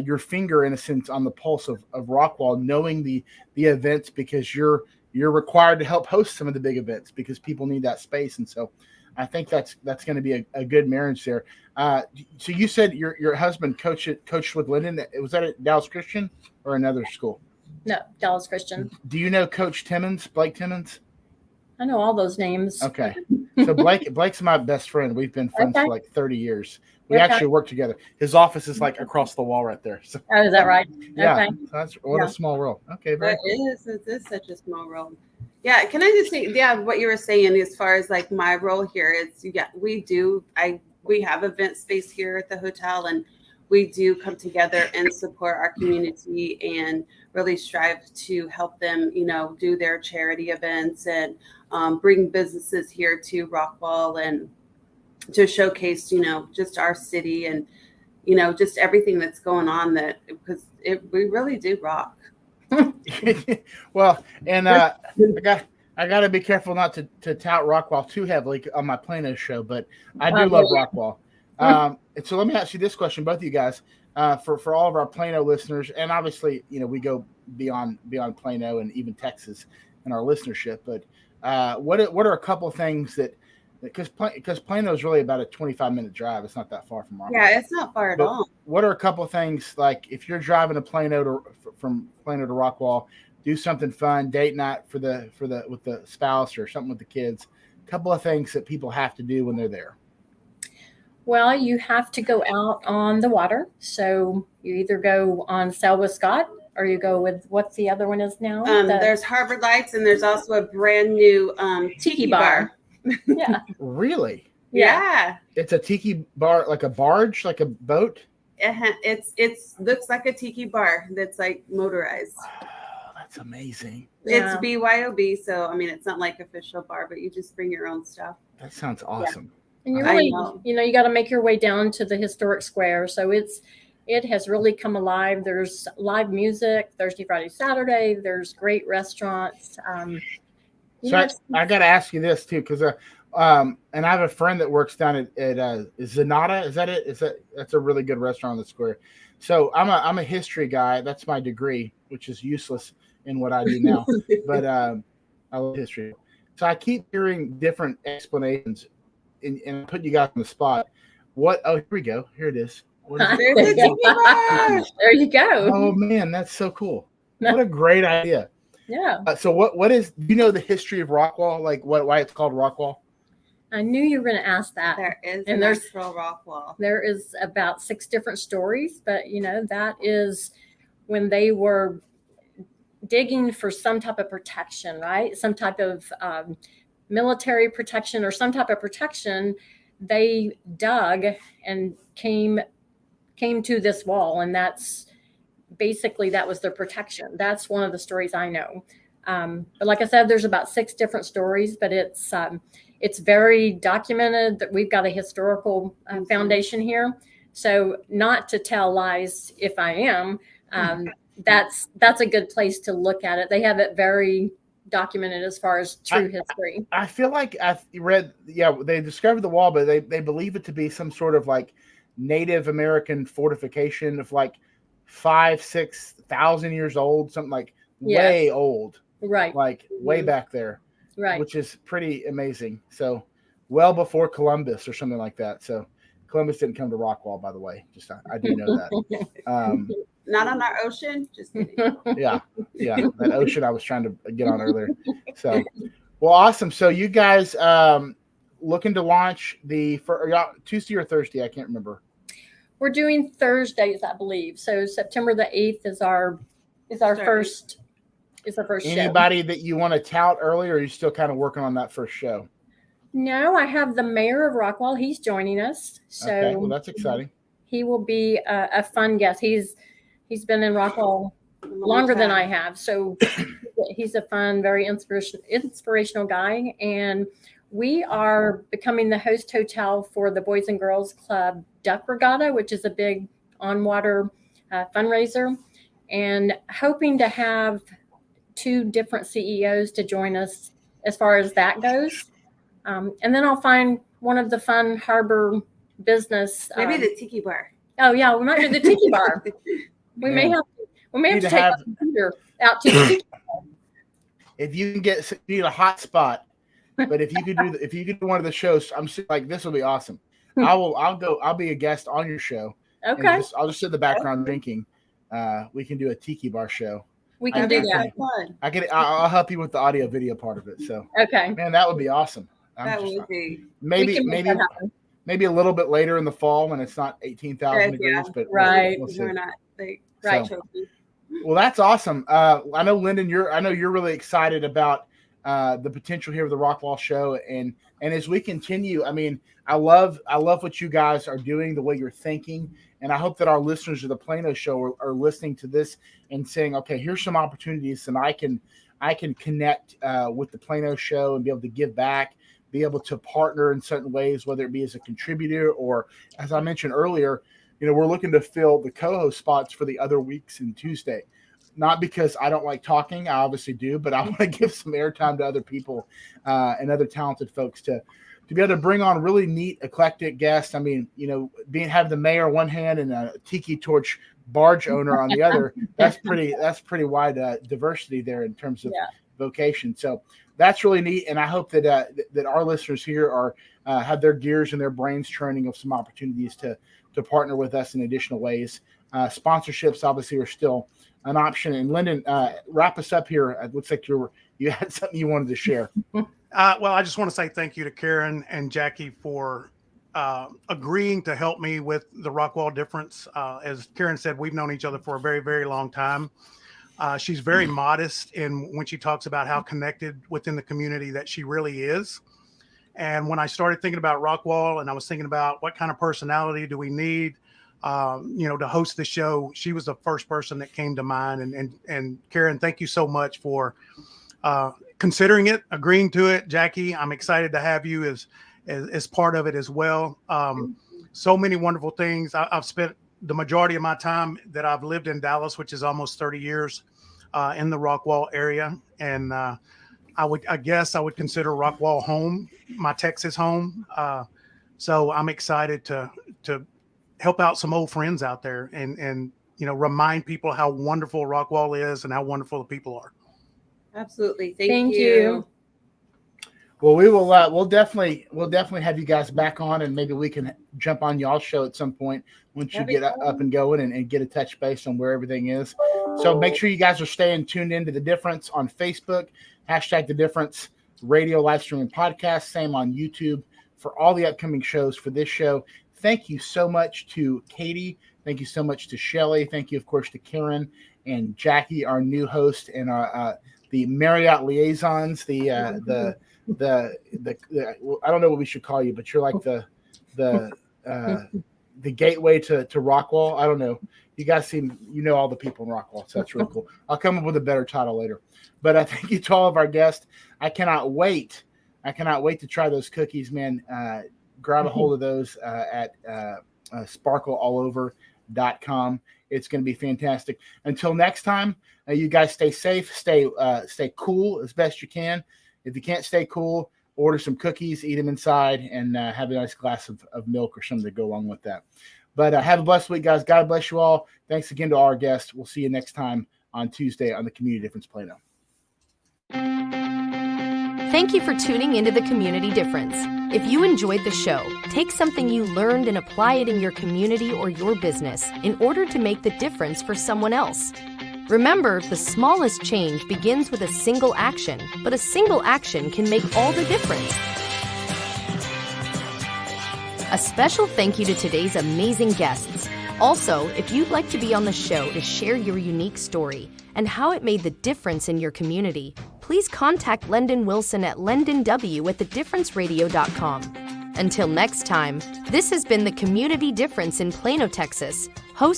your finger, in a sense, on the pulse of Rockwall, knowing the events, because you're required to help host some of the big events because people need that space. And so I think that's going to be a good marriage there. So you said your husband coached with Linden. Was that at Dallas Christian or another school? No, Dallas Christian. Do you know Coach Timmons, Blake Timmons? I know all those names. Okay. So Blake's my best friend. We've been friends for like 30 years. We actually work together. His office is like across the wall right there. So, oh, is that right? Yeah. Okay. So that's a small world. Okay. Very cool. It is such a small world. Yeah. Can I just say, what you were saying as far as like my role here is, we have event space here at the hotel, and we do come together and support our community and really strive to help them, do their charity events and bring businesses here to Rockwall and to showcase, just our city and, just everything that's going on, because we really do rock. Well, and I got to be careful not to tout Rockwall too heavily on my Plano show, but I do love Rockwall. And so let me ask you this question, both of you guys, for all of our Plano listeners, and obviously, we go beyond Plano and even Texas in our listenership. But what are a couple of things that, because Plano is really about a 25-minute drive. It's not that far from Rockwall. Yeah, it's not far at all. What are a couple of things, like if you're driving to from Plano to Rockwall, do something fun, date night with the spouse or something with the kids? A couple of things that people have to do when they're there. Well, you have to go out on the water. So you either go on Sail with Scott, or you go with, what's the other one is now? There's Harbor Lights, and there's also a brand new tiki bar. Yeah. Really? Yeah. It's a tiki bar, like a barge, like a boat? It's looks like a tiki bar that's like motorized. Oh, that's amazing. It's BYOB, so I mean it's not like official bar, but you just bring your own stuff. That sounds awesome. Yeah. And you really, you got to make your way down to the historic square. So it has really come alive. There's live music Thursday, Friday, Saturday. There's great restaurants. So I got to ask you this too, because and I have a friend that works down at Zanata. Is that it? That's a really good restaurant on the square. So I'm a history guy. That's my degree, which is useless in what I do now. But I love history. So I keep hearing different explanations, and put you guys on the spot. Oh, here we go. Here it is. There you go. Oh man, that's so cool. What a great idea. Yeah. So what is, do you know the history of Rockwall? Like why it's called Rockwall? I knew you were going to ask that. There is Rockwall. There is about 6 different stories, but that is when they were digging for some type of protection, right? Some type of military protection or some type of protection. They dug and came to this wall, and that's basically, that was their protection. That's one of the stories I know. But like I said, there's about 6 different stories, but it's very documented that we've got a historical foundation here. So not to tell lies, if I am, that's a good place to look at it. They have it very documented as far as true history. I feel like I read, they discovered the wall, but they believe it to be some sort of like Native American fortification of like 5,000-6,000 years old, something like way old, right? Like way back there, right? Which is pretty amazing. So well before Columbus or something like that. So Columbus didn't come to Rockwall, by the way. Just I do know that. Not on our ocean. Just kidding. Yeah, that ocean I was trying to get on earlier. So, well, awesome. So you guys looking to launch Tuesday or Thursday? I can't remember. We're doing Thursdays, I believe. So September the 8th is our first show. Anybody that you want to tout early, or are you still kind of working on that first show? No, I have the mayor of Rockwall. He's joining us. So okay, well, that's exciting. He will be a fun guest. He's been in Rockwall longer than I have. So he's a fun, very inspirational guy. And we are becoming the host hotel for the Boys and Girls Club Duck Regatta, which is a big on-water fundraiser, and hoping to have 2 different CEOs to join us as far as that goes. And then I'll find one of the fun harbor business. Maybe the tiki bar. Oh yeah, we might do the tiki bar. We may have to take our computer out to the tiki bar. If you can you need a hot spot, but if you could do one of the shows, I'm like, this will be awesome. I'll be a guest on your show. Okay. I'll just sit in the background drinking. We can do a tiki bar show. We can do that. I'll help you with the audio video part of it. So okay, man, that would be awesome. That would be maybe a little bit later in the fall when it's not 18,000 degrees, but right, we're not right. So, well, that's awesome. I know Lyndon, you're really excited about the potential here with the Rockwall show, and as we continue, I mean, I love what you guys are doing, the way you're thinking, and I hope that our listeners of the Plano show are listening to this and saying, okay, here's some opportunities, and I can connect with the Plano show and be able to give back, be able to partner in certain ways, whether it be as a contributor or, as I mentioned earlier, we're looking to fill the co-host spots for the other weeks in Tuesday. Not because I don't like talking, I obviously do, but I want to give some airtime to other people and other talented folks to be able to bring on really neat, eclectic guests. I mean, having the mayor on one hand and a tiki torch barge owner on the other, that's pretty wide diversity there in terms of vocation. So that's really neat, and I hope that that our listeners here are have their gears and their brains churning of some opportunities to partner with us in additional ways. Sponsorships obviously are still an option. And Lyndon, wrap us up here. It looks like you had something you wanted to share. Well, I just want to say thank you to Karen and Jacque for agreeing to help me with the Rockwall difference. As Karen said, we've known each other for a very, very long time. She's very modest when she talks about how connected within the community that she really is. And when I started thinking about Rockwall, and I was thinking about what kind of personality do we need, to host the show, she was the first person that came to mind. And Karen, thank you so much for considering it, agreeing to it. Jacque, I'm excited to have you as part of it as well. So many wonderful things. I've spent the majority of my time that I've lived in Dallas, which is almost 30 years, in the Rockwall area. And I guess I would consider Rockwall home, my Texas home. So I'm excited to help out some old friends out there and remind people how wonderful Rockwall is and how wonderful the people are. Absolutely. Thank you. Well, we will. We'll definitely have you guys back on, and maybe we can jump on y'all's show at some point once you get up and going and get a touch base on where everything is. So make sure you guys are staying tuned into The Difference on Facebook, # The Difference Radio, live stream, and podcast. Same on YouTube for all the upcoming shows for this show. Thank you so much to Katie. Thank you so much to Shelly. Thank you, of course, to Karen and Jacque, our new host, and the Marriott liaisons. I don't know what we should call you, but you're like the gateway to Rockwall. I don't know. You guys all the people in Rockwall, so that's really cool. I'll come up with a better title later. But thank you to all of our guests. I cannot wait to try those cookies, man. Grab a hold of those at sparkleallover.com. It's going to be fantastic. Until next time, you guys stay safe, stay cool as best you can. If you can't stay cool, order some cookies, eat them inside, and have a nice glass of milk or something to go along with that. But have a blessed week, guys. God bless you all. Thanks again to our guests. We'll see you next time on Tuesday on the Community Difference Plano. Thank you for tuning into the Community Difference. If you enjoyed the show, take something you learned and apply it in your community or your business in order to make the difference for someone else. Remember, the smallest change begins with a single action, but a single action can make all the difference. A special thank you to today's amazing guests. Also, if you'd like to be on the show to share your unique story and how it made the difference in your community, please contact Lyndon Wilson at lendonw@thedifferenceradio.com. Until next time, this has been the Community Difference in Plano, Texas,